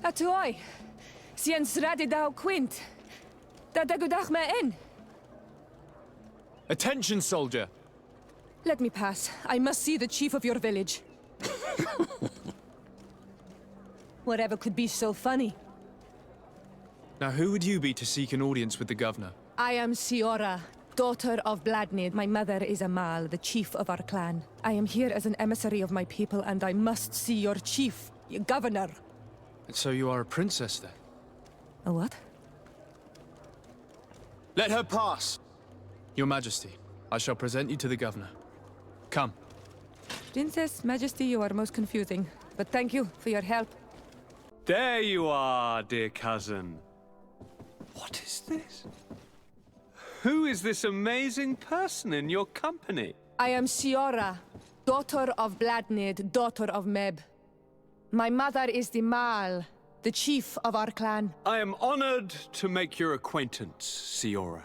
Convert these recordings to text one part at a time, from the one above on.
Atuoi. Sien Sardet dau quint. Da dagudach me in. Attention, soldier! Let me pass. I must see the chief of your village. Whatever could be so funny? Now who would you be to seek an audience with the governor? I am Síora, daughter of Bladnid. My mother is Amal, the chief of our clan. I am here as an emissary of my people, and I must see your chief, your governor. And so you are a princess, then? A what? Let her pass! Your Majesty, I shall present you to the governor. Come. Princess, Majesty, you are most confusing. But thank you for your help. There you are, dear cousin. What is this? Who is this amazing person in your company? I am Síora, daughter of Bladnid, daughter of Meb. My mother is the Mal, the chief of our clan. I am honored to make your acquaintance, Síora.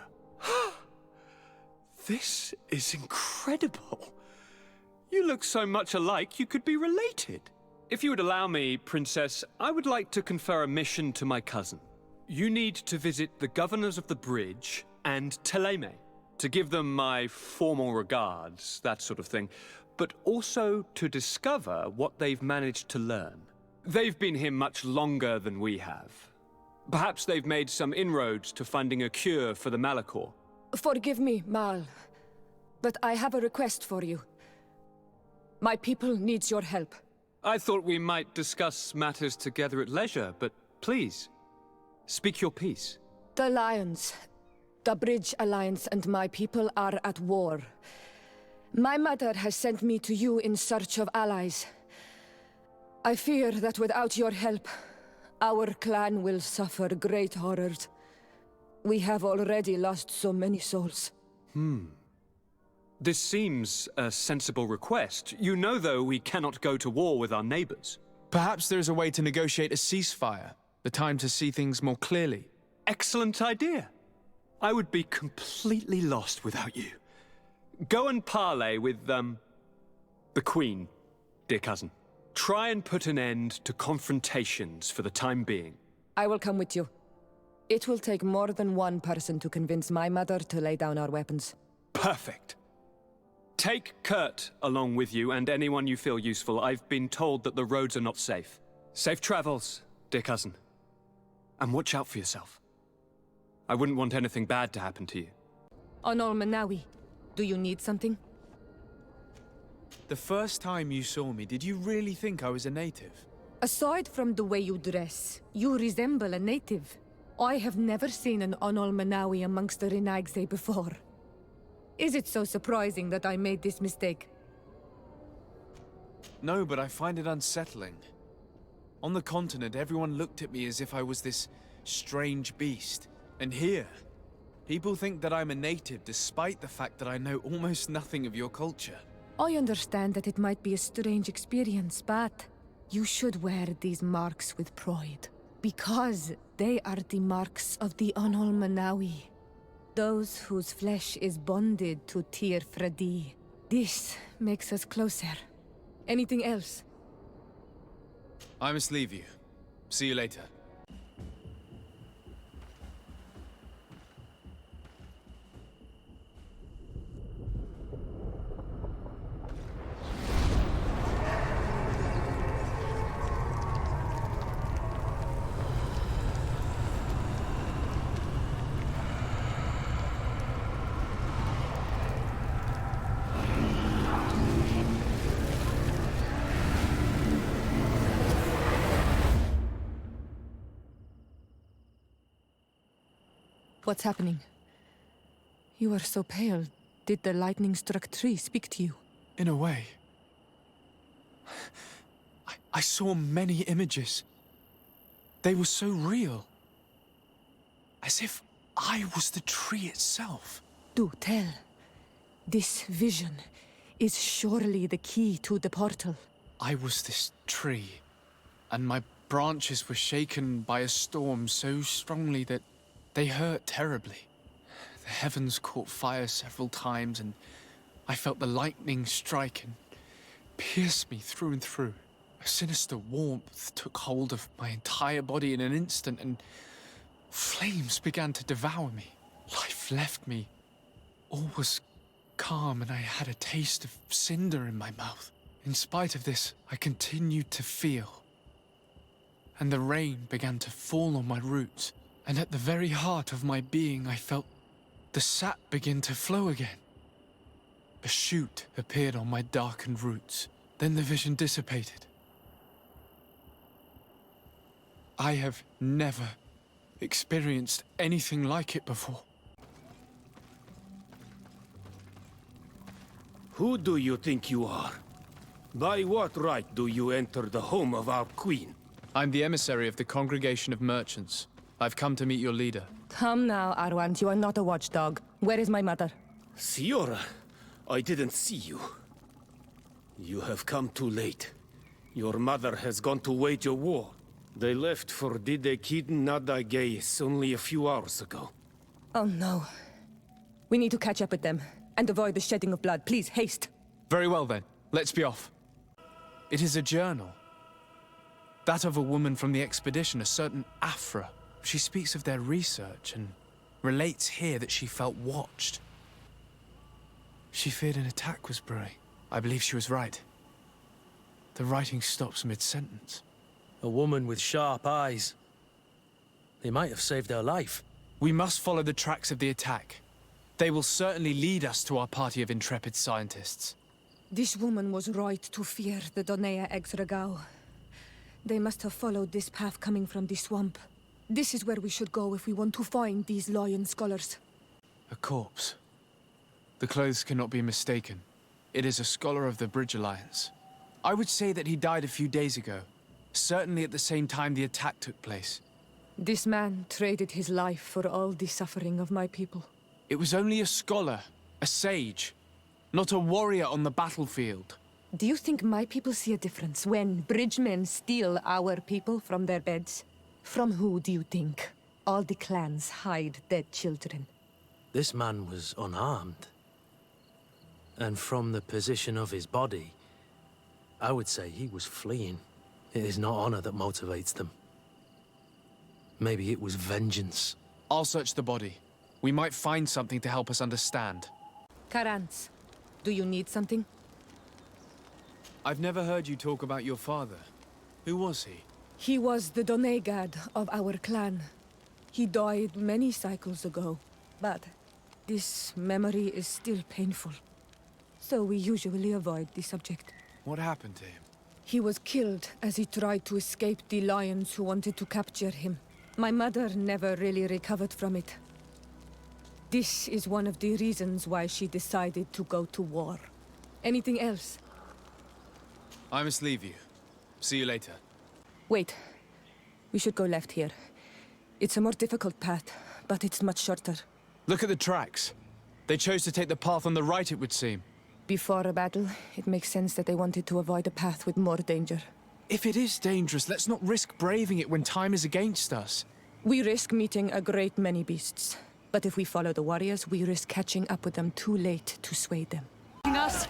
This is incredible. You look so much alike you could be related. If you would allow me, Princess, I would like to confer a mission to my cousin. You need to visit the governors of the bridge and Teleme, to give them my formal regards, that sort of thing, but also to discover what they've managed to learn. They've been here much longer than we have. Perhaps they've made some inroads to finding a cure for the Malachor. Forgive me, Mal, but I have a request for you. My people needs your help. I thought we might discuss matters together at leisure, but please, speak your piece. The Lions, the Bridge Alliance and my people are at war. My mother has sent me to you in search of allies. I fear that without your help, our clan will suffer great horrors. We have already lost so many souls. This seems a sensible request. You know, though, we cannot go to war with our neighbors. Perhaps there is a way to negotiate a ceasefire. The time to see things more clearly. Excellent idea. I would be completely lost without you. Go and parley with, the Queen, dear cousin. Try and put an end to confrontations for the time being. I will come with you. It will take more than one person to convince my mother to lay down our weapons. Perfect. Take Kurt along with you and anyone you feel useful. I've been told that the roads are not safe. Safe travels, dear cousin. And watch out for yourself. I wouldn't want anything bad to happen to you. Onol Manawi, do you need something? The first time you saw me, did you really think I was a native? Aside from the way you dress, you resemble a native. I have never seen an Onol Manawi amongst the Renaigse before. Is it so surprising that I made this mistake? No, but I find it unsettling. On the continent, everyone looked at me as if I was this strange beast. And here, people think that I'm a native despite the fact that I know almost nothing of your culture. I understand that it might be a strange experience, but you should wear these marks with pride. Because they are the marks of the Onol Manawi. Those whose flesh is bonded to Tir Fradi. This makes us closer. Anything else? I must leave you. See you later. What's happening? You are so pale. Did the lightning-struck tree speak to you? In a way. I saw many images. They were so real. As if I was the tree itself. Do tell. This vision is surely the key to the portal. I was this tree, and my branches were shaken by a storm so strongly that they hurt terribly. The heavens caught fire several times, and I felt the lightning strike and pierce me through and through. A sinister warmth took hold of my entire body in an instant, and flames began to devour me. Life left me. All was calm, and I had a taste of cinder in my mouth. In spite of this, I continued to feel. And the rain began to fall on my roots, and at the very heart of my being I felt the sap begin to flow again. A shoot appeared on my darkened roots. Then the vision dissipated. I have never experienced anything like it before. Who do you think you are? By what right do you enter the home of our queen? I'm the emissary of the Congregation of Merchants. I've come to meet your leader. Come now, Arwand. You are not a watchdog. Where is my mother? Síora, I didn't see you. You have come too late. Your mother has gone to wage a war. They left for Didekid Nadagais only a few hours ago. Oh no. We need to catch up with them and avoid the shedding of blood. Please, haste. Very well then. Let's be off. It is a journal. That of a woman from the expedition, a certain Afra. She speaks of their research and relates here that she felt watched. She feared an attack was brewing. I believe she was right. The writing stops mid-sentence. A woman with sharp eyes. They might have saved her life. We must follow the tracks of the attack. They will certainly lead us to our party of intrepid scientists. This woman was right to fear the Donea Exregao. They must have followed this path coming from the swamp. This is where we should go if we want to find these lion scholars. A corpse. The clothes cannot be mistaken. It is a scholar of the Bridge Alliance. I would say that he died a few days ago. Certainly at the same time the attack took place. This man traded his life for all the suffering of my people. It was only a scholar, a sage, not a warrior on the battlefield. Do you think my people see a difference when bridgemen steal our people from their beds? From who do you think all the clans hide dead children? This man was unarmed. And from the position of his body, I would say he was fleeing. It is not honor that motivates them. Maybe it was vengeance. I'll search the body. We might find something to help us understand. Karants, do you need something? I've never heard you talk about your father. Who was he? He was the Donegad of our clan. He died many cycles ago, but this memory is still painful. So we usually avoid the subject. What happened to him? He was killed as he tried to escape the lions who wanted to capture him. My mother never really recovered from it. This is one of the reasons why she decided to go to war. Anything else? I must leave you. See you later. Wait. We should go left here. It's a more difficult path, but it's much shorter. Look at the tracks. They chose to take the path on the right, it would seem. Before a battle, it makes sense that they wanted to avoid a path with more danger. If it is dangerous, let's not risk braving it when time is against us. We risk meeting a great many beasts. But if we follow the warriors, we risk catching up with them too late to sway them. Us.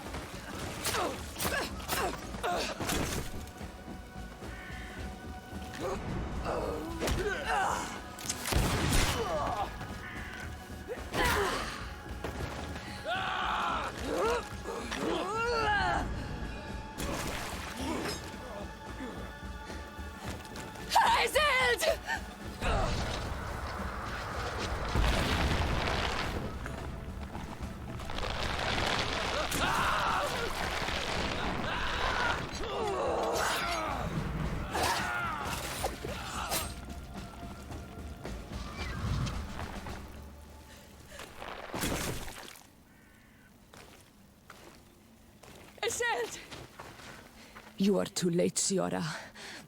You are too late, Síora.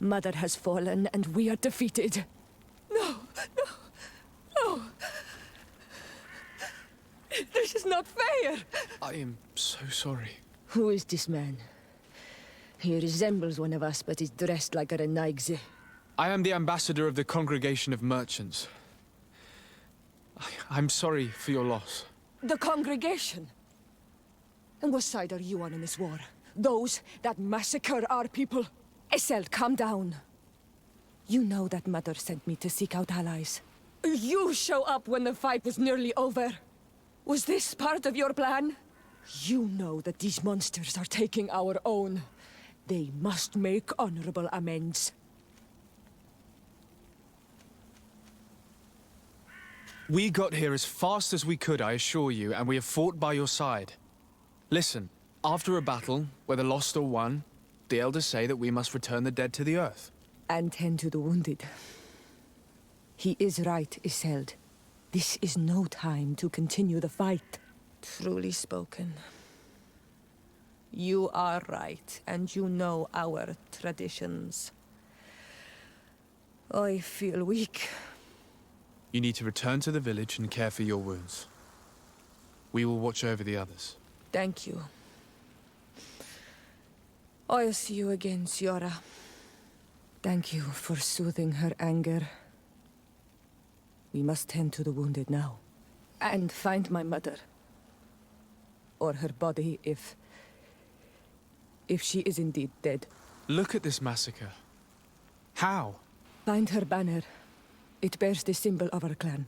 Mother has fallen, and we are defeated. No. This is not fair! I am so sorry. Who is this man? He resembles one of us, but is dressed like a Renaigze. I am the ambassador of the Congregation of Merchants. I'm sorry for your loss. The congregation? And what side are you on in this war? Those that massacre our people? Isel, calm down. You know that Mother sent me to seek out allies. You show up when the fight was nearly over. Was this part of your plan? You know that these monsters are taking our own. They must make honorable amends. We got here as fast as we could, I assure you, and we have fought by your side. Listen, after a battle, whether lost or won, the elders say that we must return the dead to the earth. And tend to the wounded. He is right, Iselt. This is no time to continue the fight. Truly spoken. You are right, and you know our traditions. I feel weak. You need to return to the village and care for your wounds. We will watch over the others. Thank you. I'll see you again, Síora. Thank you for soothing her anger. We must tend to the wounded now. And find my mother. Or her body, if she is indeed dead. Look at this massacre. How? Find her banner. It bears the symbol of our clan.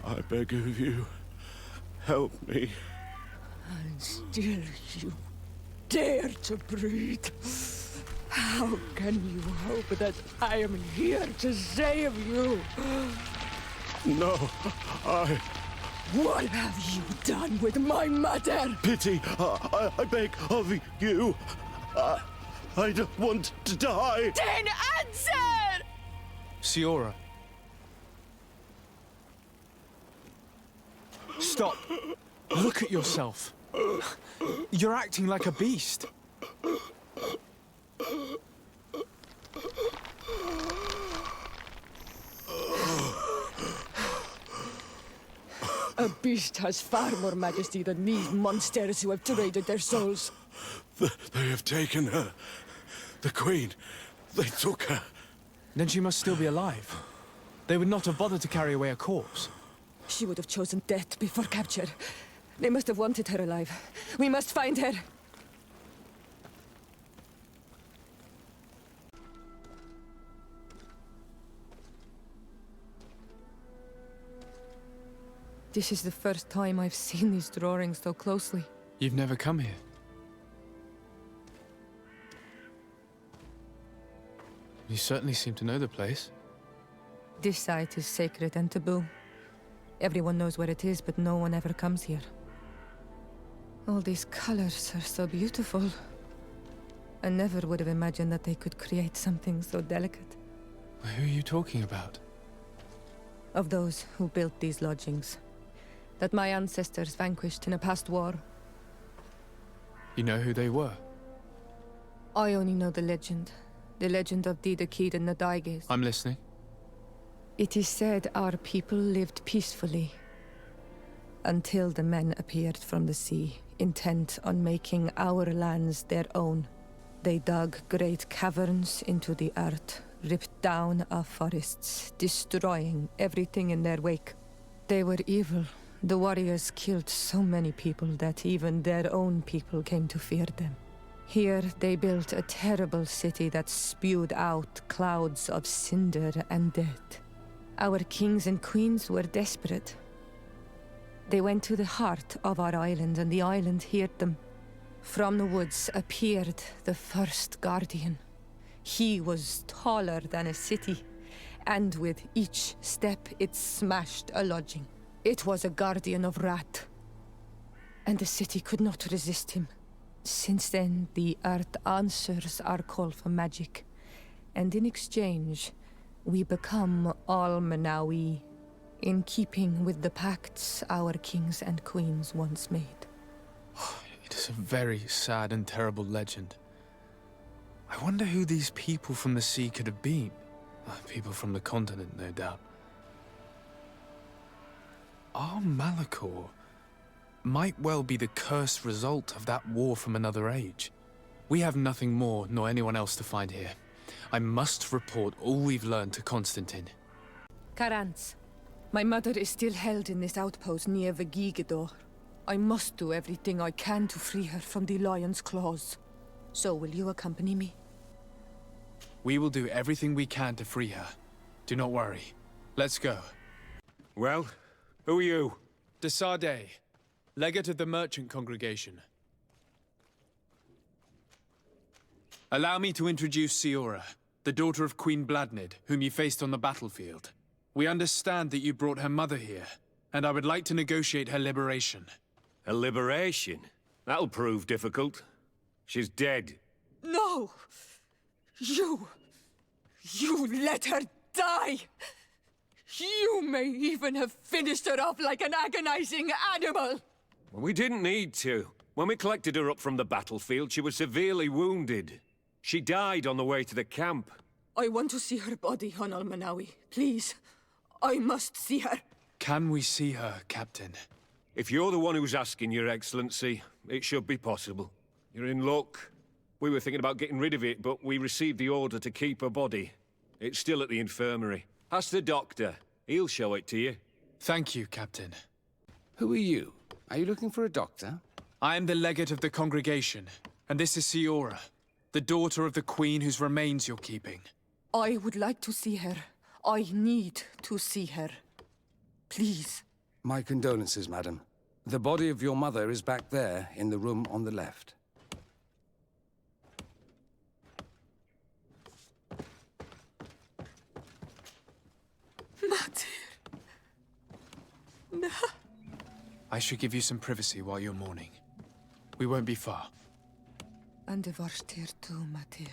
I beg of you, help me. And still you dare to breathe. How can you hope that I am here to save you? No, What have you done with my mother? Pity, I beg of you. I don't want to die. Then answer! Síora. Stop. Look at yourself. You're acting like a beast. A beast has far more majesty than these monsters who have traded their souls. They have taken her. The Queen. They took her. Then she must still be alive. They would not have bothered to carry away a corpse. She would have chosen death before capture. They must have wanted her alive. We must find her. This is the first time I've seen these drawings so closely. You've never come here. You certainly seem to know the place. This site is sacred and taboo. Everyone knows where it is, but no one ever comes here. All these colors are so beautiful. I never would have imagined that they could create something so delicate. Who are you talking about? Of those who built these lodgings. That my ancestors vanquished in a past war. You know who they were? I only know the legend. The legend of Didakid and the Daiges. I'm listening. It is said our people lived peacefully. Until the men appeared from the sea, intent on making our lands their own. They dug great caverns into the earth, ripped down our forests, destroying everything in their wake. They were evil. The warriors killed so many people that even their own people came to fear them. Here they built a terrible city that spewed out clouds of cinder and death. Our kings and queens were desperate. They went to the heart of our island, and the island heard them. From the woods appeared the first guardian. He was taller than a city, and with each step it smashed a lodging. It was a guardian of Rat, and the city could not resist him. Since then, the earth answers our call for magic, and in exchange, we become Almanawi, in keeping with the pacts our kings and queens once made. It is a very sad and terrible legend. I wonder who these people from the sea could have been. People from the continent, no doubt. Our Malachor might well be the cursed result of that war from another age. We have nothing more nor anyone else to find here. I must report all we've learned to Constantine. Karantz, my mother is still held in this outpost near Vegigedor. I must do everything I can to free her from the lion's claws. So will you accompany me? We will do everything we can to free her. Do not worry. Let's go. Well, who are you? De Sardet, legate of the merchant congregation. Allow me to introduce Síora, the daughter of Queen Bladnid, whom you faced on the battlefield. We understand that you brought her mother here, and I would like to negotiate her liberation. A liberation? That'll prove difficult. She's dead. No! You let her die! You may even have finished her off like an agonizing animal! Well, we didn't need to. When we collected her up from the battlefield, she was severely wounded. She died on the way to the camp. I want to see her body, on Almanawi. Please. I must see her. Can we see her, Captain? If you're the one who's asking, Your Excellency, it should be possible. You're in luck. We were thinking about getting rid of it, but we received the order to keep her body. It's still at the infirmary. Ask the doctor. He'll show it to you. Thank you, Captain. Who are you? Are you looking for a doctor? I am the legate of the congregation, and this is Síora, the daughter of the queen whose remains you're keeping. I would like to see her. I need to see her. Please. My condolences, madam. The body of your mother is back there, in the room on the left. Matir. No. I should give you some privacy while you're mourning. We won't be far. And de varstir tu, Matir.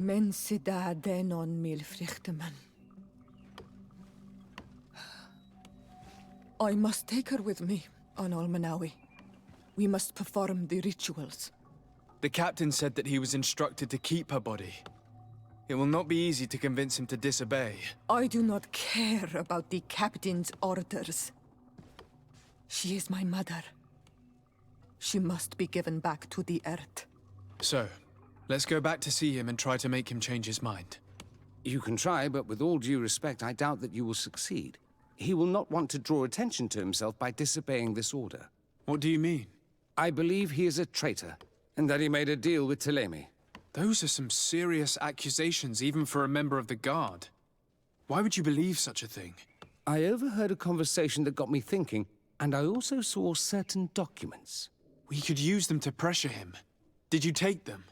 Men sida denon mil frichteman. I must take her with me on Almanawi. We must perform the rituals. The captain said that he was instructed to keep her body. It will not be easy to convince him to disobey. I do not care about the captain's orders. She is my mother. She must be given back to the earth. So, let's go back to see him and try to make him change his mind. You can try, but with all due respect, I doubt that you will succeed. He will not want to draw attention to himself by disobeying this order. What do you mean? I believe he is a traitor, and that he made a deal with Ptolemy. Those are some serious accusations, even for a member of the Guard. Why would you believe such a thing? I overheard a conversation that got me thinking, and I also saw certain documents. We could use them to pressure him. Did you take them?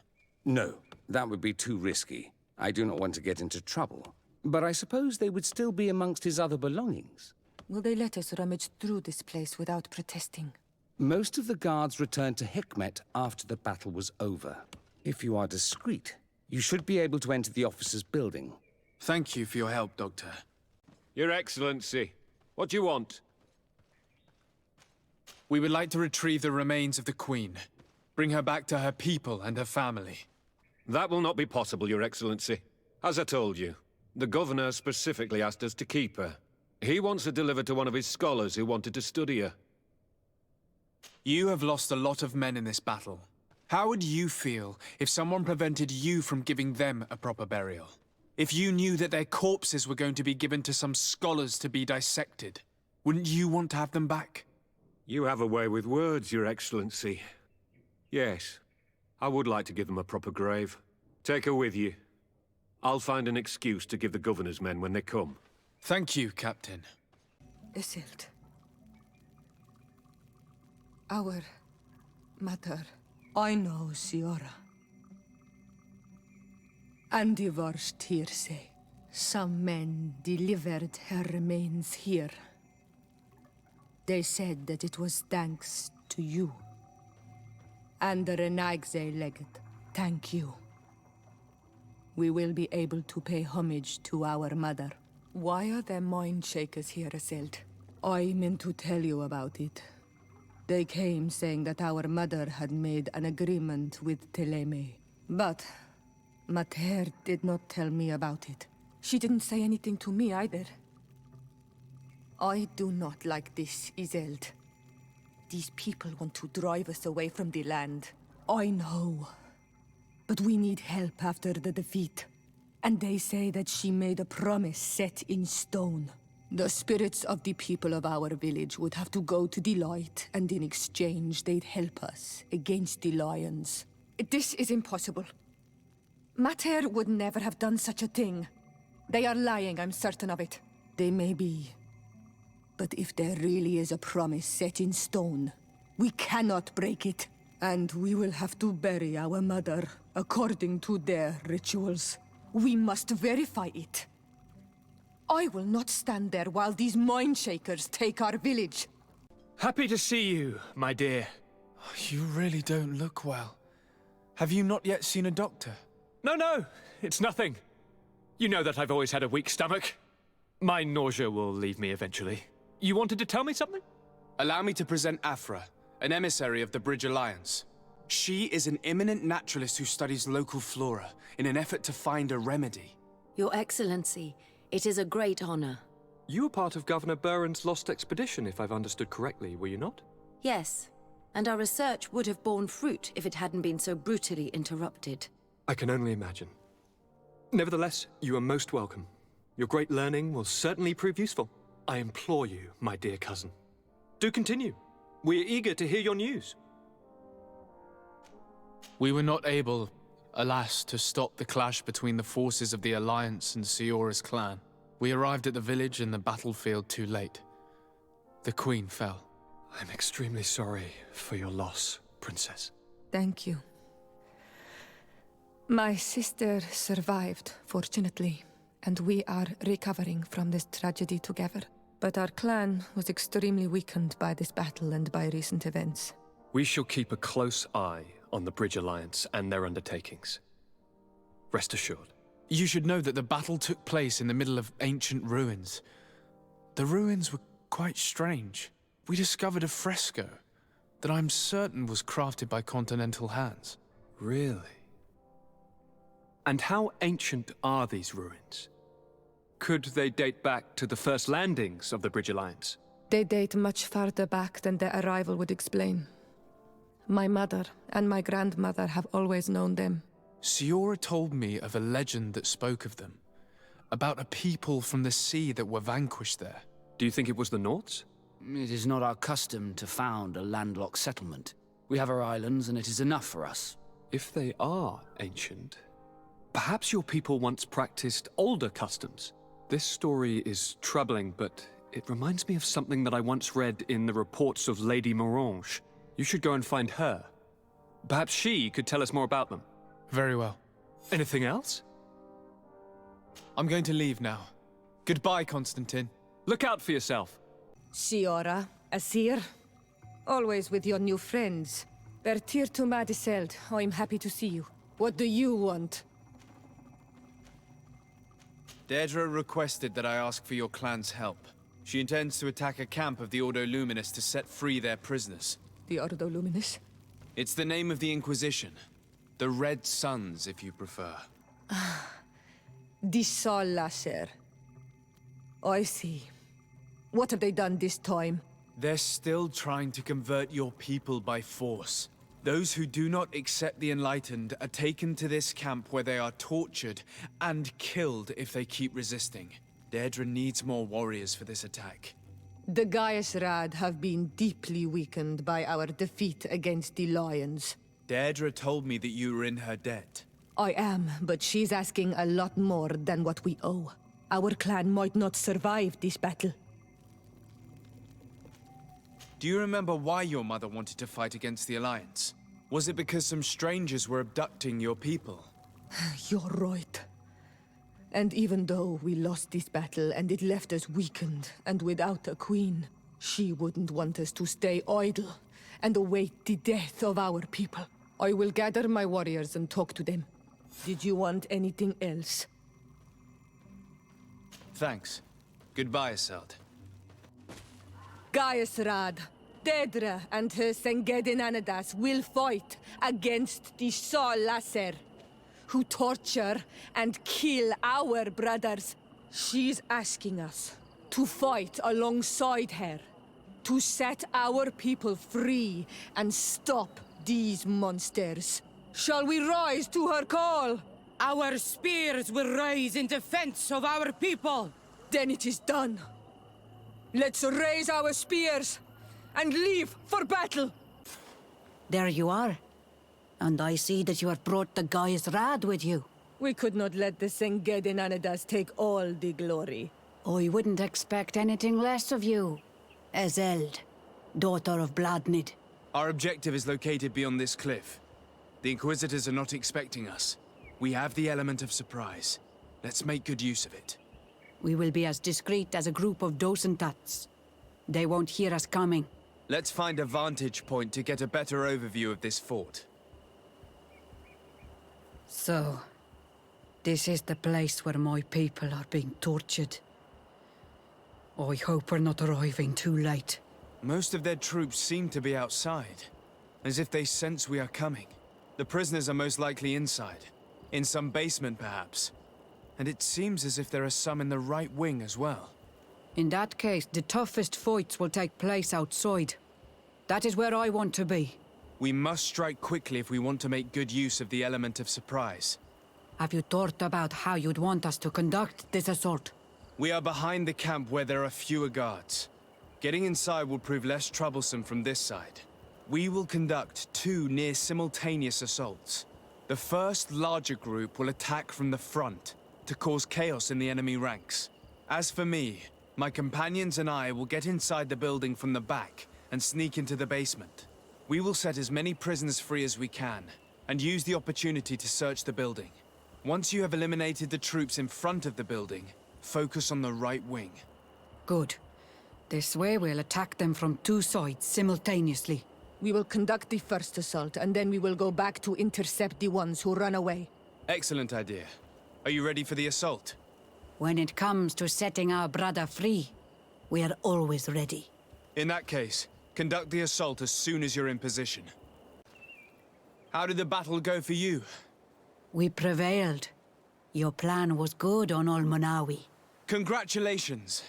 No, that would be too risky. I do not want to get into trouble. But I suppose they would still be amongst his other belongings. Will they let us rummage through this place without protesting? Most of the guards returned to Hikmet after the battle was over. If you are discreet, you should be able to enter the officer's building. Thank you for your help, Doctor. Your Excellency, what do you want? We would like to retrieve the remains of the Queen. Bring her back to her people and her family. That will not be possible, Your Excellency. As I told you, the Governor specifically asked us to keep her. He wants her delivered to one of his scholars who wanted to study her. You have lost a lot of men in this battle. How would you feel if someone prevented you from giving them a proper burial? If you knew that their corpses were going to be given to some scholars to be dissected, wouldn't you want to have them back? You have a way with words, Your Excellency. Yes, I would like to give them a proper grave. Take her with you. I'll find an excuse to give the Governor's men when they come. Thank you, Captain. Isild. Our mother. I know Síora. And the worst here say, some men delivered her remains here. They said that it was thanks to you. And the Renagze legate, thank you. we will be able to pay homage to our mother. Why are there mind shakers here, Iselt? I meant to tell you about it. They came saying that our mother had made an agreement with Teleme. But Mater did not tell me about it. She didn't say anything to me either. I do not like this, Iselt. These people want to drive us away from the land. I know. But we need help after the defeat. And they say that she made a promise set in stone. The spirits of the people of our village would have to go to the light, and in exchange they'd help us against the lions. This is impossible. Mater would never have done such a thing. They are lying, I'm certain of it. They may be. But if there really is a promise set in stone, we cannot break it. And we will have to bury our mother according to their rituals. We must verify it. I will not stand there while these mind shakers take our village. Happy to see you, my dear. You really don't look well. Have you not yet seen a doctor? No, it's nothing. You know that I've always had a weak stomach. My nausea will leave me eventually. You wanted to tell me something? Allow me to present Afra, an emissary of the Bridge Alliance. She is an eminent naturalist who studies local flora in an effort to find a remedy. Your Excellency, it is a great honor. You were part of Governor Buren's lost expedition, if I've understood correctly, were you not? Yes, and our research would have borne fruit if it hadn't been so brutally interrupted. I can only imagine. Nevertheless, you are most welcome. Your great learning will certainly prove useful. I implore you, my dear cousin. Do continue. We're eager to hear your news. We were not able, alas, to stop the clash between the forces of the Alliance and Síora's clan. We arrived at the village and the battlefield too late. The Queen fell. I'm extremely sorry for your loss, Princess. Thank you. My sister survived, fortunately, and we are recovering from this tragedy together. But our clan was extremely weakened by this battle and by recent events. We shall keep a close eye on the Bridge Alliance and their undertakings. Rest assured. You should know that the battle took place in the middle of ancient ruins. The ruins were quite strange. We discovered a fresco that I'm certain was crafted by continental hands. Really? And how ancient are these ruins? Could they date back to the first landings of the Bridge Alliance? They date much farther back than their arrival would explain. My mother and my grandmother have always known them. Síora told me of a legend that spoke of them, about a people from the sea that were vanquished there. Do you think it was the Norts? It is not our custom to found a landlocked settlement. We have our islands, and it is enough for us. If they are ancient, perhaps your people once practiced older customs. This story is troubling, but it reminds me of something that I once read in the reports of Lady Morange. You should go and find her. Perhaps she could tell us more about them. Very well. Anything else? I'm going to leave now. Goodbye, Constantine. Look out for yourself. Síora, Asir, always with your new friends. Bertir to Madiseld, I'm happy to see you. What do you want? Deirdre requested that I ask for your clan's help. She intends to attack a camp of the Ordo Luminous to set free their prisoners. The Ordo Luminous? It's the name of the Inquisition. The Red Suns, if you prefer. The Sol Lasher. I see. What have they done this time? They're still trying to convert your people by force. Those who do not accept the Enlightened are taken to this camp where they are tortured and killed if they keep resisting. Deirdre needs more warriors for this attack. The Gaius Rad have been deeply weakened by our defeat against the Lions. Deirdre told me that you were in her debt. I am, but she's asking a lot more than what we owe. Our clan might not survive this battle. Do you remember why your mother wanted to fight against the Alliance? Was it because some strangers were abducting your people? You're right. And even though we lost this battle and it left us weakened and without a queen, she wouldn't want us to stay idle and await the death of our people. I will gather my warriors and talk to them. Did you want anything else? Thanks. Goodbye, Sardet. Gaisrad, Dedra and her Sengedin Anadas will fight against the Sol Lasser, who torture and kill our brothers. She's asking us to fight alongside her, to set our people free and stop these monsters. Shall we rise to her call? Our spears will rise in defense of our people. Then it is done. Let's raise our spears and leave for battle. There you are. And I see that you have brought the Gaisrad with you. We could not let the Sengedin Anadas take all the glory. I wouldn't expect anything less of you. Ezeld, daughter of Bladnid. Our objective is located beyond this cliff. The Inquisitors are not expecting us. We have the element of surprise. Let's make good use of it. We will be as discreet as a group of docentats. They won't hear us coming. Let's find a vantage point to get a better overview of this fort. So, this is the place where my people are being tortured. I hope we're not arriving too late. Most of their troops seem to be outside, as if they sense we are coming. The prisoners are most likely inside, in some basement perhaps. And it seems as if there are some in the right wing as well. In that case, the toughest fights will take place outside. That is where I want to be. We must strike quickly if we want to make good use of the element of surprise. Have you thought about how you'd want us to conduct this assault? We are behind the camp where there are fewer guards. Getting inside will prove less troublesome from this side. We will conduct 2 near-simultaneous assaults. The first larger group will attack from the front to cause chaos in the enemy ranks. As for me, my companions and I will get inside the building from the back and sneak into the basement. We will set as many prisoners free as we can and use the opportunity to search the building. Once you have eliminated the troops in front of the building, focus on the right wing. Good. This way we'll attack them from 2 sides simultaneously. We will conduct the first assault, and then we will go back to intercept the ones who run away. Excellent idea. Are you ready for the assault? When it comes to setting our brother free, we are always ready. In that case, conduct the assault as soon as you're in position. How did the battle go for you? We prevailed. Your plan was good on Olmonawi. Congratulations.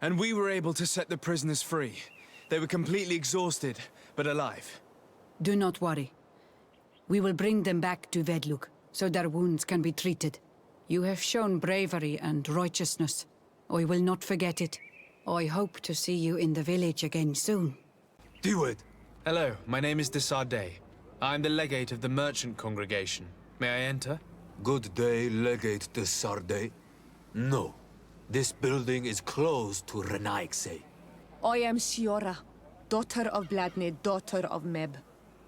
And we were able to set the prisoners free. They were completely exhausted, but alive. Do not worry. We will bring them back to Vedluk, so their wounds can be treated. You have shown bravery and righteousness. I will not forget it. I hope to see you in the village again soon. Do it! Hello, my name is de Sardet. I'm the legate of the merchant congregation. May I enter? Good day, Legate de Sardet. No. This building is closed to Renaigse. I am Síora, daughter of Bladnid, daughter of Meb.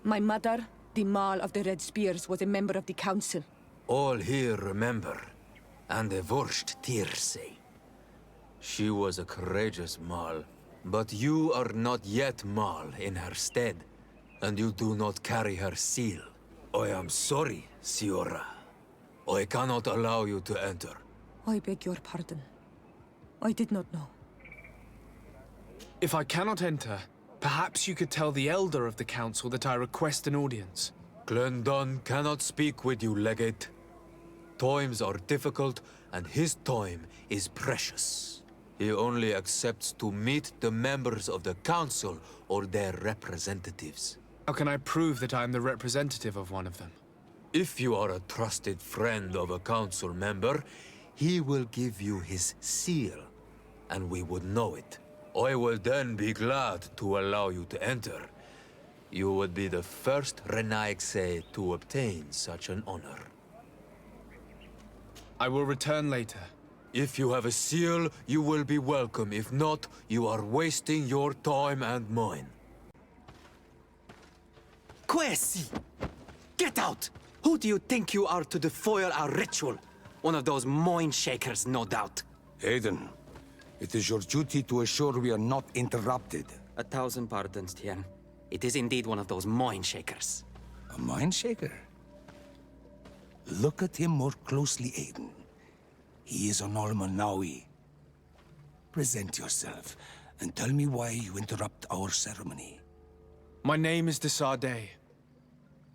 My mother, the Mall of the Red Spears, was a member of the council. All here remember, and the Vorst Tirse. She was a courageous Mall, but you are not yet Mall in her stead, and you do not carry her seal. I am sorry, Síora. I cannot allow you to enter. I beg your pardon. I did not know. If I cannot enter, perhaps you could tell the elder of the council that I request an audience. Glendon cannot speak with you, Legate. Times are difficult, and his time is precious. He only accepts to meet the members of the council or their representatives. How can I prove that I am the representative of one of them? If you are a trusted friend of a council member, he will give you his seal, and we would know it. I will then be glad to allow you to enter. You would be the first Renaigse to obtain such an honor. I will return later. If you have a seal, you will be welcome. If not, you are wasting your time and mine. Quesi! Get out! Who do you think you are to foil our ritual? One of those mind shakers, no doubt. Aiden, it is your duty to assure we are not interrupted. 1,000 pardons, Tien. It is indeed one of those mind shakers. A mind shaker? Look at him more closely, Aiden. He is an Almanawi. Present yourself, and tell me why you interrupt our ceremony. My name is Sardet.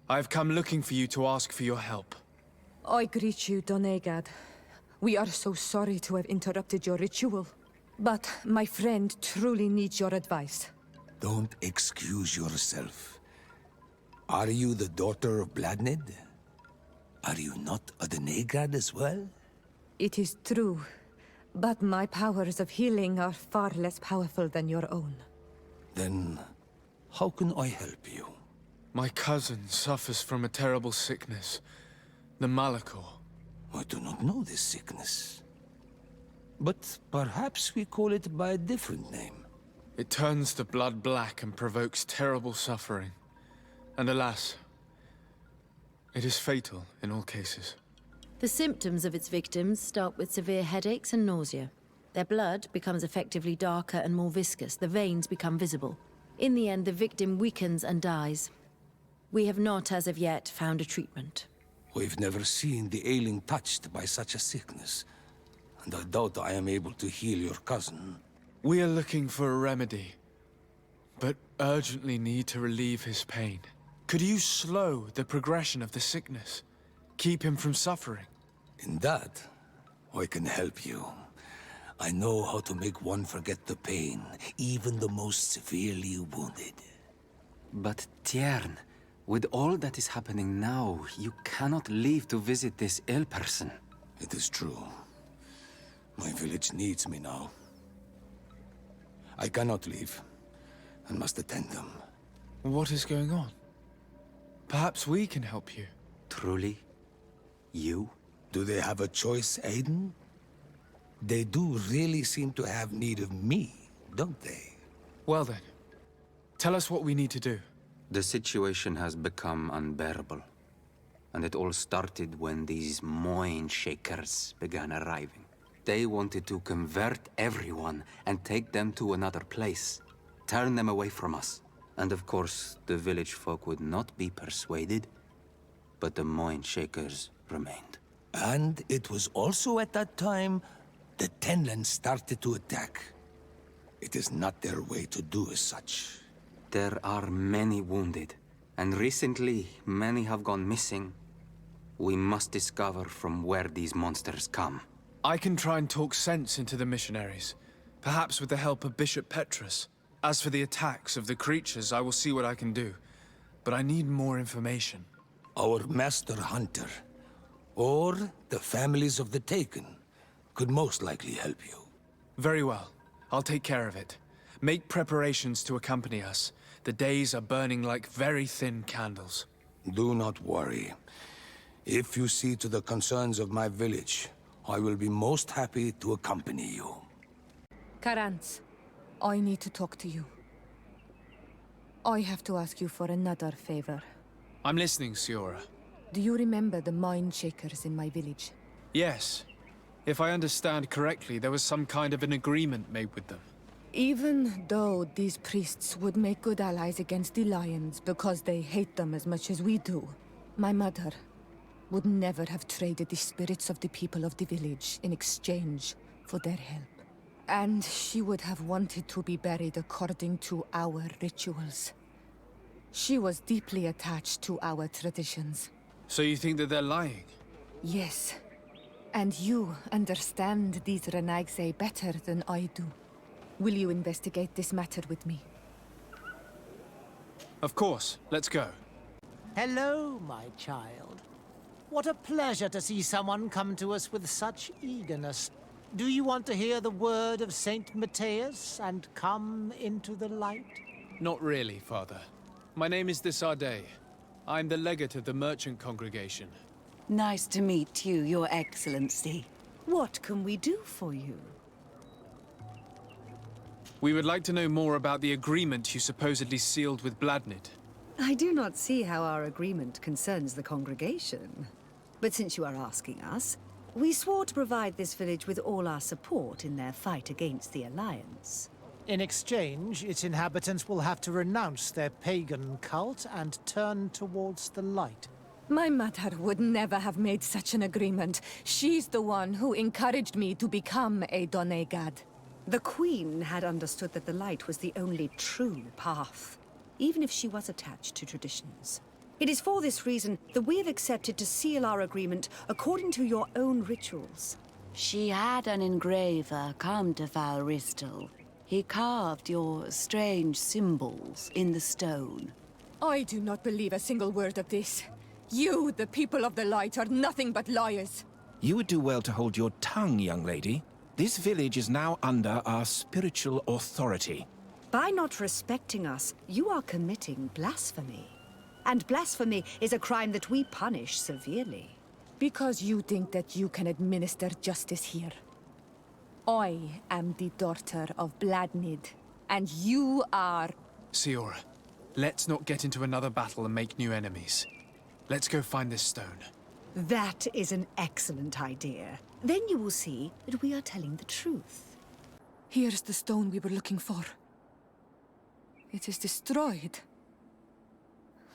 I have come looking for you to ask for your help. I greet you, Donegad. We are so sorry to have interrupted your ritual. But my friend truly needs your advice. Don't excuse yourself. Are you the daughter of Bladnid? Are you not a Donegad as well? It is true, but my powers of healing are far less powerful than your own. Then, how can I help you? My cousin suffers from a terrible sickness, the Malachor. I do not know this sickness. But perhaps we call it by a different name. It turns the blood black and provokes terrible suffering. And alas, it is fatal in all cases. The symptoms of its victims start with severe headaches and nausea. Their blood becomes effectively darker and more viscous. The veins become visible. In the end, the victim weakens and dies. We have not, as of yet, found a treatment. We've never seen the ailing touched by such a sickness, and I doubt I am able to heal your cousin. We are looking for a remedy, but urgently need to relieve his pain. Could you slow the progression of the sickness? Keep him from suffering? In that, I can help you. I know how to make one forget the pain, even the most severely wounded. But Tiern, with all that is happening now, you cannot leave to visit this ill person. It is true. My village needs me now. I cannot leave, and must attend them. What is going on? Perhaps we can help you. Truly? You? Do they have a choice, Aiden? They do really seem to have need of me, don't they? Well then, tell us what we need to do. The situation has become unbearable. And it all started when these Moin Shakers began arriving. They wanted to convert everyone and take them to another place. Turn them away from us. And of course, the village folk would not be persuaded. But the Moin Shakers remained. And it was also at that time the Tenland started to attack. It is not their way to do as such. There are many wounded, and recently many have gone missing. We must discover from where these monsters come. I can try and talk sense into the missionaries, perhaps with the help of Bishop Petrus. As for the attacks of the creatures, I will see what I can do. But I need more information. Our master hunter, or the families of the Taken, could most likely help you. Very well. I'll take care of it. Make preparations to accompany us. The days are burning like very thin candles. Do not worry. If you see to the concerns of my village, I will be most happy to accompany you. Karantz, I need to talk to you. I have to ask you for another favor. I'm listening, Síora. Do you remember the Mind Shakers in my village? Yes. If I understand correctly, there was some kind of an agreement made with them. Even though these priests would make good allies against the Lions because they hate them as much as we do, my mother would never have traded the spirits of the people of the village in exchange for their help. And she would have wanted to be buried according to our rituals. She was deeply attached to our traditions. So you think that they're lying? Yes. And you understand these Renagse better than I do. Will you investigate this matter with me? Of course. Let's go. Hello, my child. What a pleasure to see someone come to us with such eagerness. Do you want to hear the word of Saint Matthias and come into the light? Not really, Father. My name is Sardet. I'm the legate of the merchant congregation. Nice to meet you, Your Excellency. What can we do for you? We would like to know more about the agreement you supposedly sealed with Bladnid. I do not see how our agreement concerns the congregation. But since you are asking us, we swore to provide this village with all our support in their fight against the Alliance. In exchange, its inhabitants will have to renounce their pagan cult and turn towards the light. My mother would never have made such an agreement. She's the one who encouraged me to become a Donegad. The Queen had understood that the light was the only true path, even if she was attached to traditions. It is for this reason that we have accepted to seal our agreement according to your own rituals. She had an engraver come to Falristal. He carved your strange symbols in the stone. I do not believe a single word of this. You, the people of the light, are nothing but liars. You would do well to hold your tongue, young lady. This village is now under our spiritual authority. By not respecting us, you are committing blasphemy. And blasphemy is a crime that we punish severely. Because you think that you can administer justice here. I am the daughter of Bladnid, and you are... Síora, let's not get into another battle and make new enemies. Let's go find this stone. That is an excellent idea. Then you will see that we are telling the truth. Here's the stone we were looking for. It is destroyed.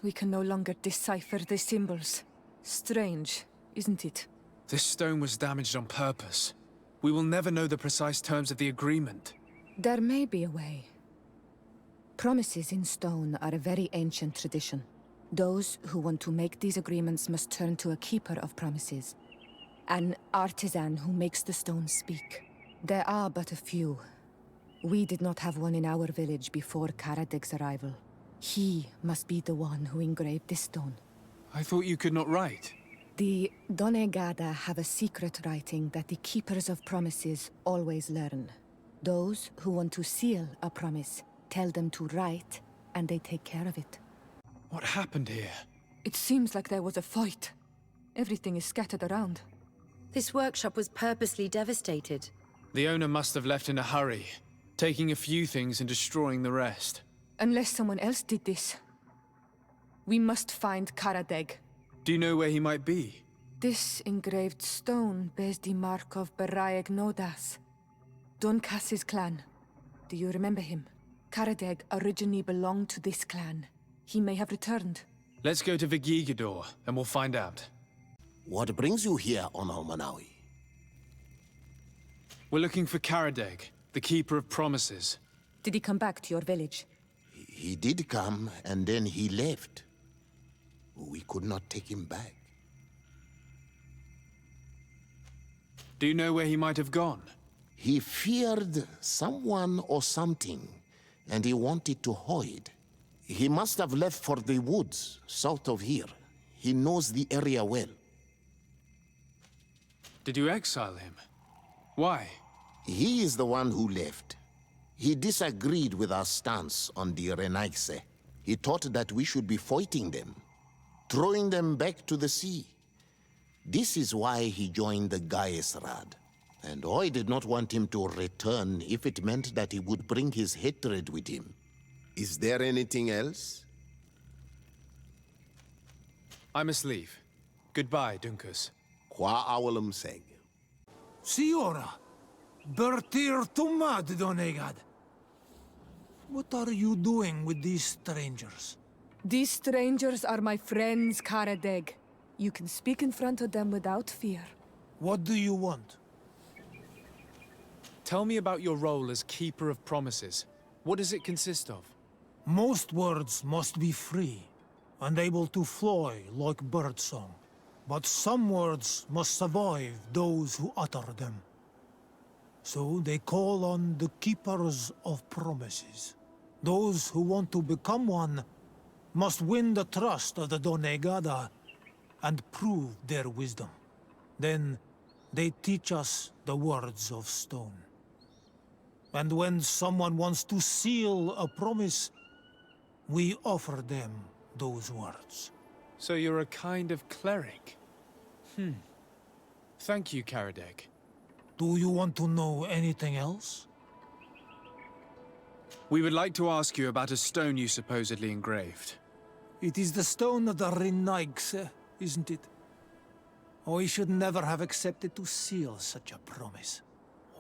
We can no longer decipher the symbols. Strange, isn't it? This stone was damaged on purpose. We will never know the precise terms of the agreement. There may be a way. Promises in stone are a very ancient tradition. Those who want to make these agreements must turn to a keeper of promises. An artisan who makes the stones speak. There are but a few. We did not have one in our village before Karadeg's arrival. He must be the one who engraved this stone. I thought you could not write. The Donegada have a secret writing that the keepers of promises always learn. Those who want to seal a promise tell them to write, and they take care of it. What happened here? It seems like there was a fight. Everything is scattered around. This workshop was purposely devastated. The owner must have left in a hurry, taking a few things and destroying the rest. Unless someone else did this. We must find Karadeg. Do you know where he might be? This engraved stone bears the mark of Baraeg Nodas, Doncass's clan. Do you remember him? Karadeg originally belonged to this clan. He may have returned. Let's go to Vigigador, and we'll find out. What brings you here on Almanawi? We're looking for Karadeg, the Keeper of Promises. Did he come back to your village? He did come, and then he left. We could not take him back. Do you know where he might have gone? He feared someone or something, and he wanted to hide. He must have left for the woods, south of here. He knows the area well. Did you exile him? Why? He is the one who left. He disagreed with our stance on the Renaigse. He thought that we should be fighting them, throwing them back to the sea. This is why he joined the Gaesrad. And I did not want him to return if it meant that he would bring his hatred with him. Is there anything else? I must leave. Goodbye, Dunkus. Qua awalum seg. Síora! Bertir Tumad, Donegad! What are you doing with these strangers? These strangers are my friends, Karadeg. You can speak in front of them without fear. What do you want? Tell me about your role as Keeper of Promises. What does it consist of? Most words must be free, and able to fly like birdsong. But some words must survive those who utter them. So they call on the Keepers of Promises. Those who want to become one must win the trust of the Donegada and prove their wisdom. Then they teach us the words of stone. And when someone wants to seal a promise, we offer them those words. So you're a kind of cleric? Thank you, Karadeg. Do you want to know anything else? We would like to ask you about a stone you supposedly engraved. It is the stone of the Renaigse, isn't it? I should never have accepted to seal such a promise.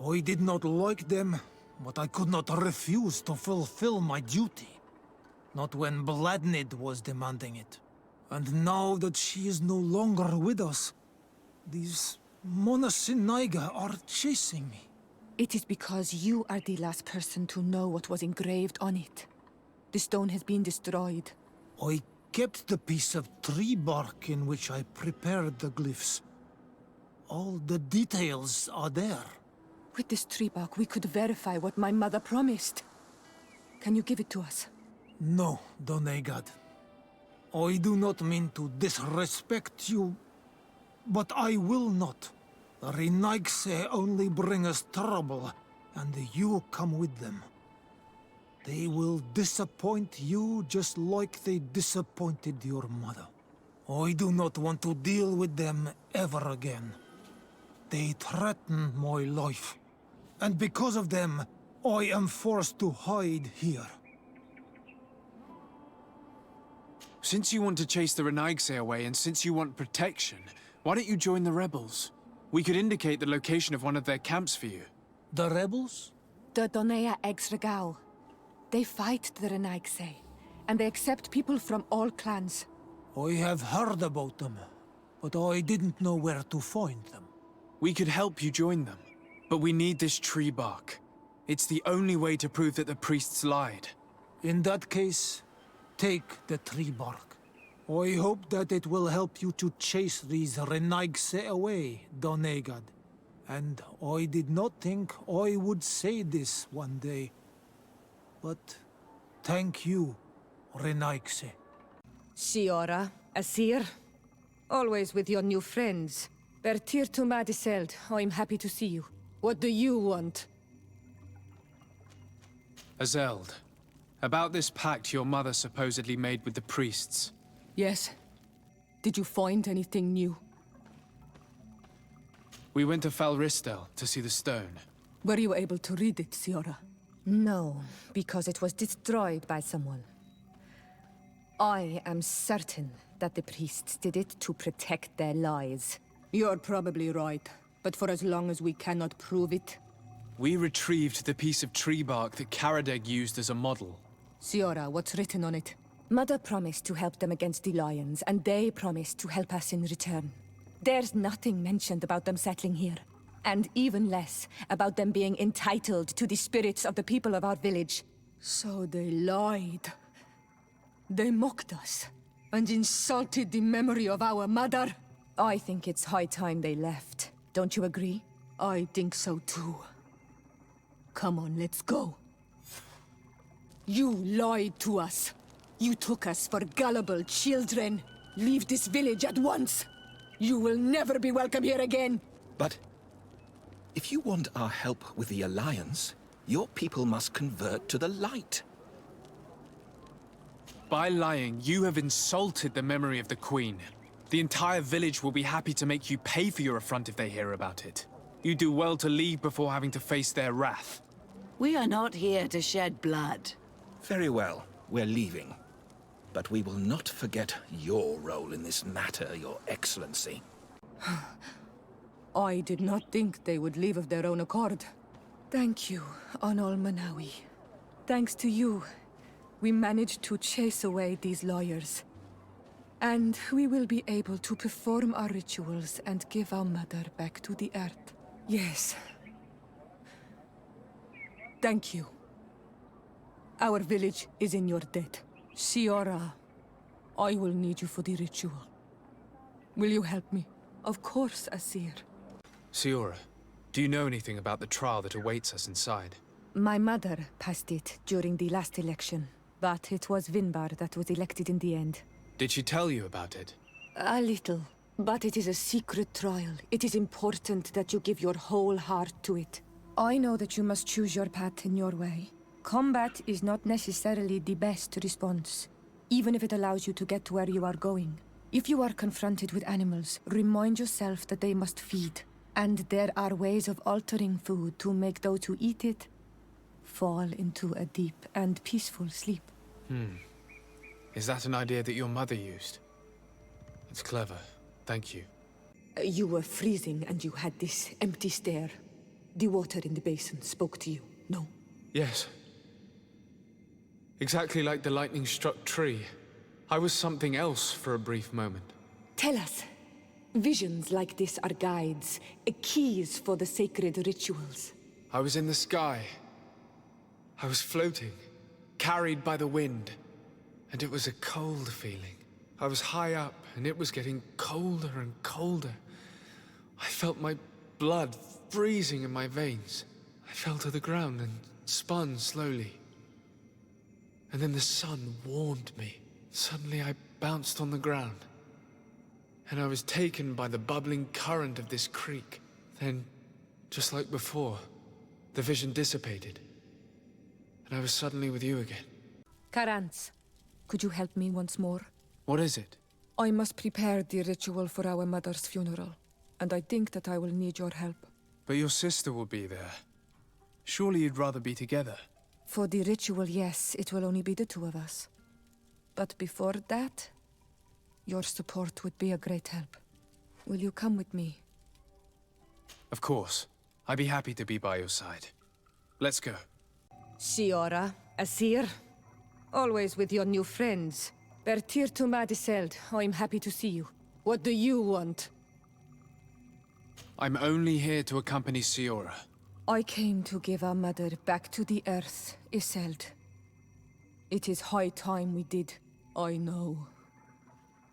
I did not like them, but I could not refuse to fulfill my duty. Not when Bladnid was demanding it. And now that she is no longer with us, these Monasinaiga are chasing me. It is because you are the last person to know what was engraved on it. The stone has been destroyed. I kept the piece of tree bark in which I prepared the glyphs. All the details are there. With this tree bark, we could verify what my mother promised. Can you give it to us? No, Donegad. I do not mean to disrespect you, but I will not. The Renaigse only bring us trouble, and you come with them. They will disappoint you just like they disappointed your mother. I do not want to deal with them ever again. They threaten my life, and because of them, I am forced to hide here. Since you want to chase the Renaigse away, and since you want protection, why don't you join the rebels? We could indicate the location of one of their camps for you. The rebels? The Donea Exregao. They fight the Renaigse, and they accept people from all clans. I have heard about them, but I didn't know where to find them. We could help you join them, but we need this tree bark. It's the only way to prove that the priests lied. In that case, take the tree bark. I hope that it will help you to chase these Renaigse away, Donegad. And I did not think I would say this one day. But thank you, Renaigse. Síora, Asir, always with your new friends. Bertir to Madiseld, I'm happy to see you. What do you want? Azeld, about this pact your mother supposedly made with the priests. Yes. Did you find anything new? We went to Falristel to see the stone. Were you able to read it, Síora? No, because it was destroyed by someone. I am certain that the priests did it to protect their lies. You're probably right, but for as long as we cannot prove it... We retrieved the piece of tree bark that Karadeg used as a model. Síora, what's written on it? Mother promised to help them against the lions, and they promised to help us in return. There's nothing mentioned about them settling here, and even less about them being entitled to the spirits of the people of our village. So they lied. They mocked us, and insulted the memory of our mother. I think it's high time they left. Don't you agree? I think so too. Come on, let's go. You lied to us. You took us for gullible children. Leave this village at once. You will never be welcome here again. But if you want our help with the Alliance, your people must convert to the light. By lying, you have insulted the memory of the Queen. The entire village will be happy to make you pay for your affront if they hear about it. You do well to leave before having to face their wrath. We are not here to shed blood. Very well, we're leaving. But we will not forget your role in this matter, Your Excellency. I did not think they would leave of their own accord. Thank you, Onol Manawi. Thanks to you, we managed to chase away these lawyers. And we will be able to perform our rituals and give our mother back to the earth. Yes. Thank you. Our village is in your debt. Síora, I will need you for the ritual. Will you help me? Of course, Asir. Síora, do you know anything about the trial that awaits us inside? My mother passed it during the last election, but it was Vinbar that was elected in the end. Did she tell you about it? A little, but it is a secret trial. It is important that you give your whole heart to it. I know that you must choose your path in your way. Combat is not necessarily the best response, even if it allows you to get to where you are going. If you are confronted with animals, remind yourself that they must feed, and there are ways of altering food to make those who eat it fall into a deep and peaceful sleep. Is that an idea that your mother used? It's clever. Thank you. You were freezing and you had this empty stare. The water in the basin spoke to you, no? Yes. Exactly like the lightning-struck tree. I was something else for a brief moment. Tell us. Visions like this are guides, keys for the sacred rituals. I was in the sky. I was floating, carried by the wind. And it was a cold feeling. I was high up, and it was getting colder and colder. I felt my blood freezing in my veins. I fell to the ground and spun slowly. And then the sun warmed me. Suddenly I bounced on the ground. And I was taken by the bubbling current of this creek. Then, just like before, the vision dissipated. And I was suddenly with you again. Karans, could you help me once more? What is it? I must prepare the ritual for our mother's funeral, and I think that I will need your help. But your sister will be there. Surely you'd rather be together. For the ritual, yes, it will only be the two of us. But before that, your support would be a great help. Will you come with me? Of course. I'd be happy to be by your side. Let's go. Síora, Asir, always with your new friends. Bertir to Madiseld, I'm happy to see you. What do you want? I'm only here to accompany Síora. I came to give our mother back to the earth, Iseld. It is high time we did. I know.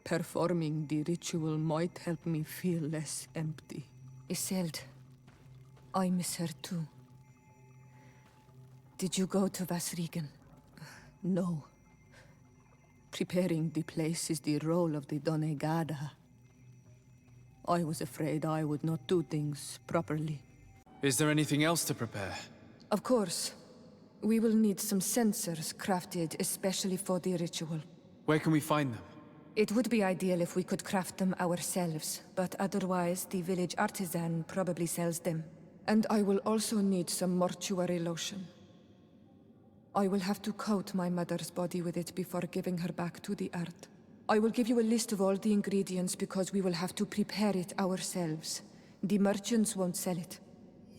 Performing the ritual might help me feel less empty. Iseld, I miss her too. Did you go to Vasrigan? No. Preparing the place is the role of the Donegada. I was afraid I would not do things properly. Is there anything else to prepare? Of course. We will need some sensors crafted especially for the ritual. Where can we find them? It would be ideal if we could craft them ourselves, but otherwise the village artisan probably sells them. And I will also need some mortuary lotion. I will have to coat my mother's body with it before giving her back to the earth. I will give you a list of all the ingredients because we will have to prepare it ourselves. The merchants won't sell it.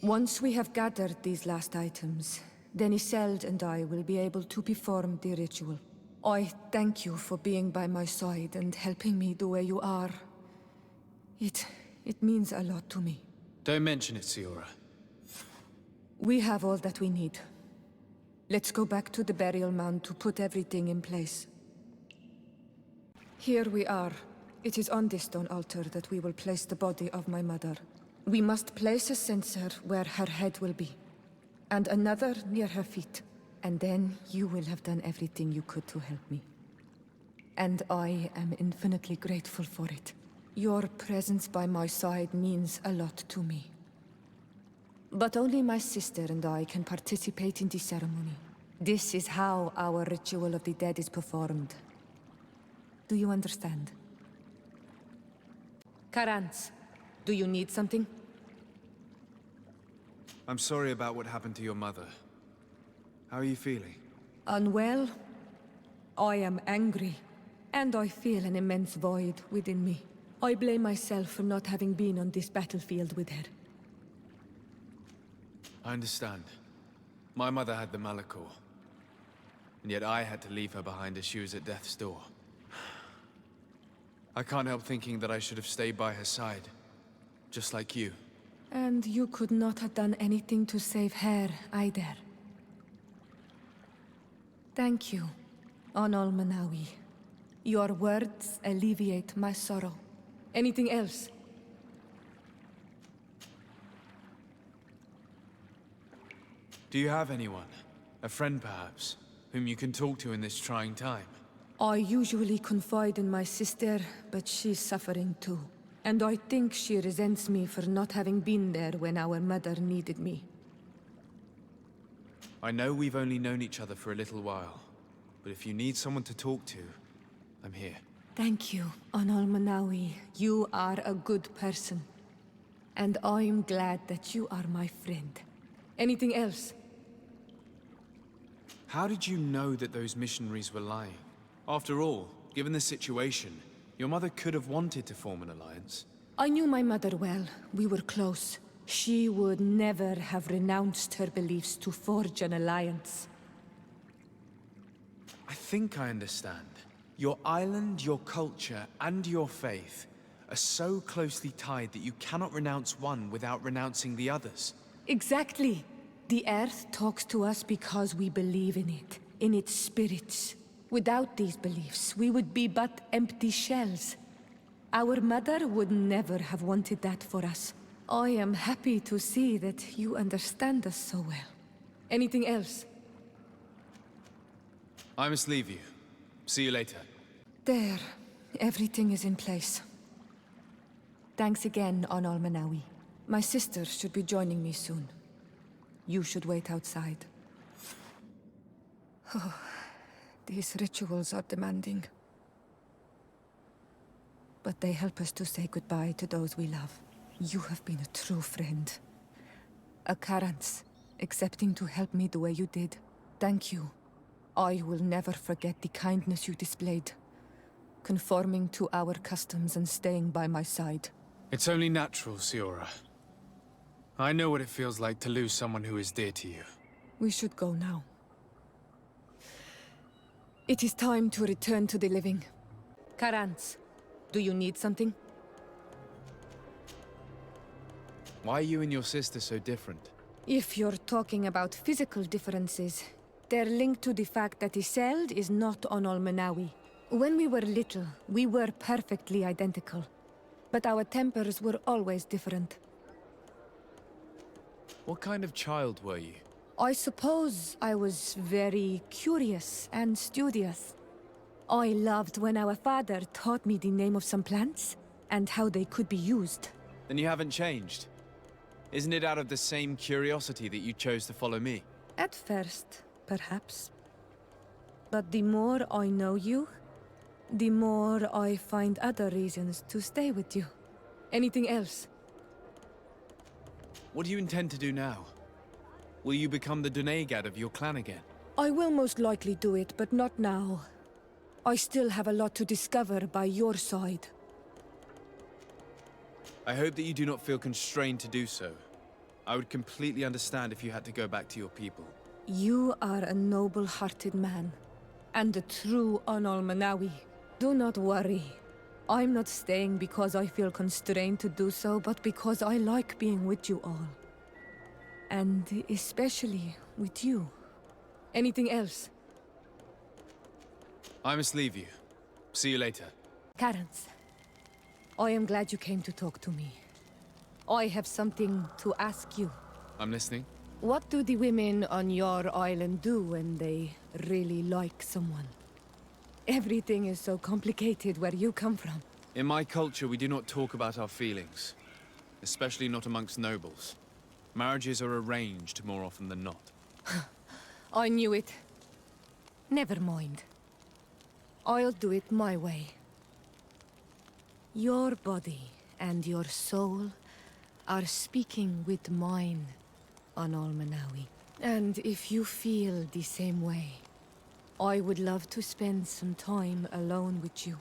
Once we have gathered these last items, then Iseld and I will be able to perform the ritual. I thank you for being by my side and helping me the way you are. It means a lot to me. Don't mention it, Síora. We have all that we need. Let's go back to the burial mound to put everything in place. Here we are. It is on this stone altar that we will place the body of my mother. We must place a censer where her head will be, and another near her feet. And then you will have done everything you could to help me. And I am infinitely grateful for it. Your presence by my side means a lot to me. But only my sister and I can participate in the ceremony. This is how our ritual of the dead is performed. Do you understand? Karans, do you need something? I'm sorry about what happened to your mother. How are you feeling? Unwell? I am angry, and I feel an immense void within me. I blame myself for not having been on this battlefield with her. I understand. My mother had the Malachor. And yet I had to leave her behind as she was at death's door. I can't help thinking that I should have stayed by her side. Just like you. And you could not have done anything to save her, either. Thank you, Onol Manawi. Your words alleviate my sorrow. Anything else? Do you have anyone? A friend, perhaps? Whom you can talk to in this trying time? I usually confide in my sister, but she's suffering too. And I think she resents me for not having been there when our mother needed me. I know we've only known each other for a little while, but if you need someone to talk to, I'm here. Thank you, Onol Manawi. You are a good person. And I'm glad that you are my friend. Anything else? How did you know that those missionaries were lying? After all, given the situation, your mother could have wanted to form an alliance. I knew my mother well. We were close. She would never have renounced her beliefs to forge an alliance. I think I understand. Your island, your culture, and your faith are so closely tied that you cannot renounce one without renouncing the others. Exactly. The Earth talks to us because we believe in it, in its spirits. Without these beliefs, we would be but empty shells. Our mother would never have wanted that for us. I am happy to see that you understand us so well. Anything else? I must leave you. See you later. There. Everything is in place. Thanks again, Onal Manawi. My sister should be joining me soon. You should wait outside. Oh, these rituals are demanding. But they help us to say goodbye to those we love. You have been a true friend. A Karans, accepting to help me the way you did. Thank you. I will never forget the kindness you displayed. Conforming to our customs and staying by my side. It's only natural, Síora. I know what it feels like to lose someone who is dear to you. We should go now. It is time to return to the living. Karans, do you need something? Why are you and your sister so different? If you're talking about physical differences, they're linked to the fact that Iseld is not Onal Manawi. When we were little, we were perfectly identical. But our tempers were always different. What kind of child were you? I suppose I was very curious and studious. I loved when our father taught me the name of some plants and how they could be used. Then you haven't changed. Isn't it out of the same curiosity that you chose to follow me? At first, perhaps. But the more I know you, the more I find other reasons to stay with you. Anything else? What do you intend to do now? Will you become the Dunegad of your clan again? I will most likely do it, but not now. I still have a lot to discover by your side. I hope that you do not feel constrained to do so. I would completely understand if you had to go back to your people. You are a noble-hearted man, and a true Onal Manawi. Do not worry. I'm not staying because I feel constrained to do so, but because I like being with you all. And especially with you. Anything else? I must leave you. See you later. Karans, I am glad you came to talk to me. I have something to ask you. I'm listening. What do the women on your island do when they really like someone? Everything is so complicated where you come from. In my culture, we do not talk about our feelings. Especially not amongst nobles. Marriages are arranged more often than not. I knew it. Never mind. I'll do it my way. Your body and your soul are speaking with mine, Onal Manawi. And if you feel the same way, I would love to spend some time alone with you.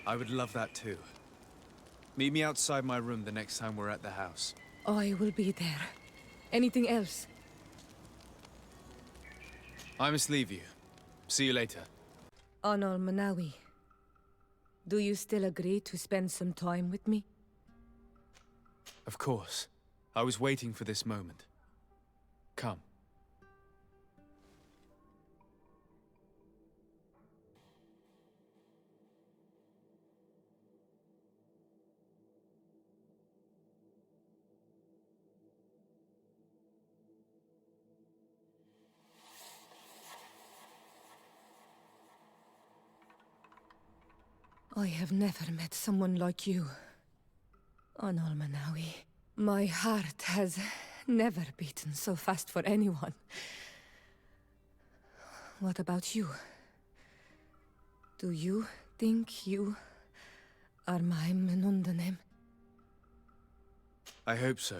I would love that too. Meet me outside my room the next time we're at the house. I will be there. Anything else? I must leave you. See you later. Onal Manawi, do you still agree to spend some time with me? Of course. I was waiting for this moment. Come. I have never met someone like you, Onal Manawi. My heart has never beaten so fast for anyone. What about you? Do you think you are my Menundanem? I hope so.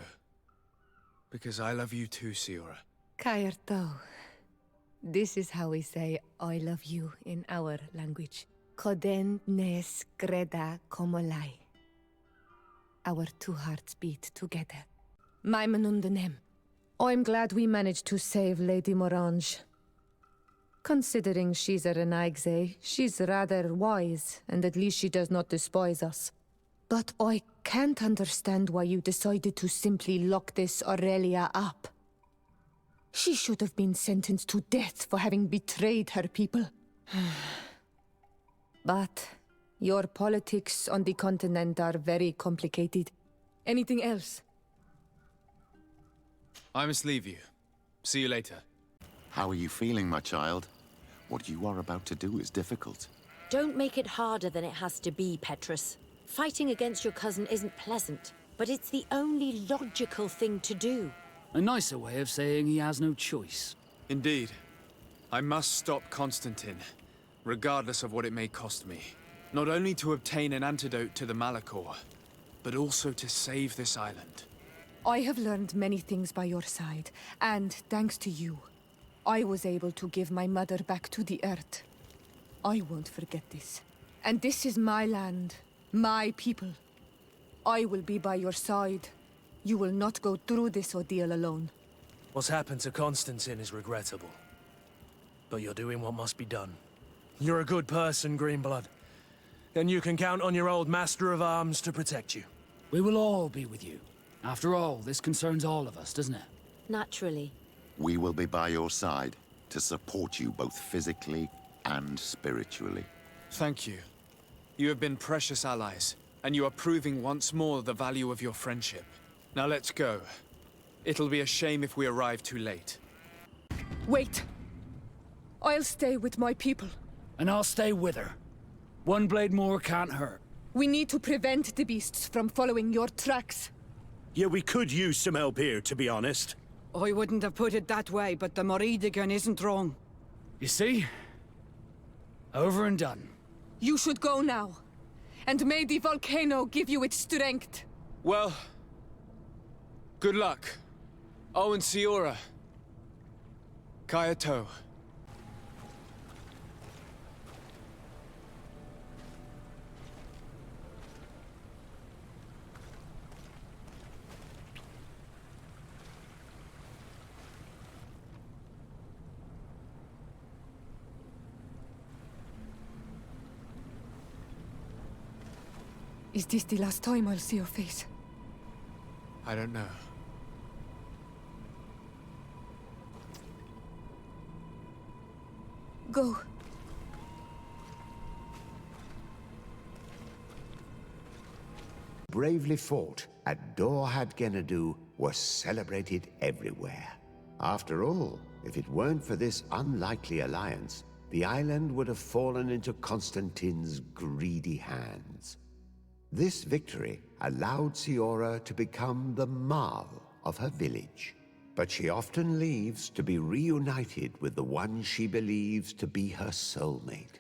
Because I love you too, Síora. Kairto. This is how we say I love you in our language. Koden nes greda komolai. Our two hearts beat together. My Menundanem. I'm glad we managed to save Lady Morange. Considering she's a Renaigse, she's rather wise, and at least she does not despise us. But I can't understand why you decided to simply lock this Aurelia up. She should have been sentenced to death for having betrayed her people. But your politics on the continent are very complicated. Anything else? I must leave you. See you later. How are you feeling, my child? What you are about to do is difficult. Don't make it harder than it has to be, Petrus. Fighting against your cousin isn't pleasant, but it's the only logical thing to do. A nicer way of saying he has no choice. Indeed. I must stop Constantine, regardless of what it may cost me. Not only to obtain an antidote to the Malachor, but also to save this island. I have learned many things by your side, and thanks to you, I was able to give my mother back to the earth. I won't forget this. And this is my land, my people. I will be by your side. You will not go through this ordeal alone. What's happened to Constantine is regrettable. But you're doing what must be done. You're a good person, Greenblood. And you can count on your old master of arms to protect you. We will all be with you. After all, this concerns all of us, doesn't it? Naturally. We will be by your side to support you both physically and spiritually. Thank you. You have been precious allies, and you are proving once more the value of your friendship. Now let's go. It'll be a shame if we arrive too late. Wait! I'll stay with my people. And I'll stay with her. One blade more can't hurt. We need to prevent the beasts from following your tracks. Yeah, we could use some help here, to be honest. I wouldn't have put it that way, but the Moridigan isn't wrong. You see? Over and done. You should go now. And may the volcano give you its strength. Well, good luck. Oh, and Síora. Kayato. Is this the last time I'll see your face? I don't know. Go. Bravely fought at Dorhad Genadu was celebrated everywhere. After all, if it weren't for this unlikely alliance, the island would have fallen into Constantine's greedy hands. This victory allowed Síora to become the Marl of her village, but she often leaves to be reunited with the one she believes to be her soulmate.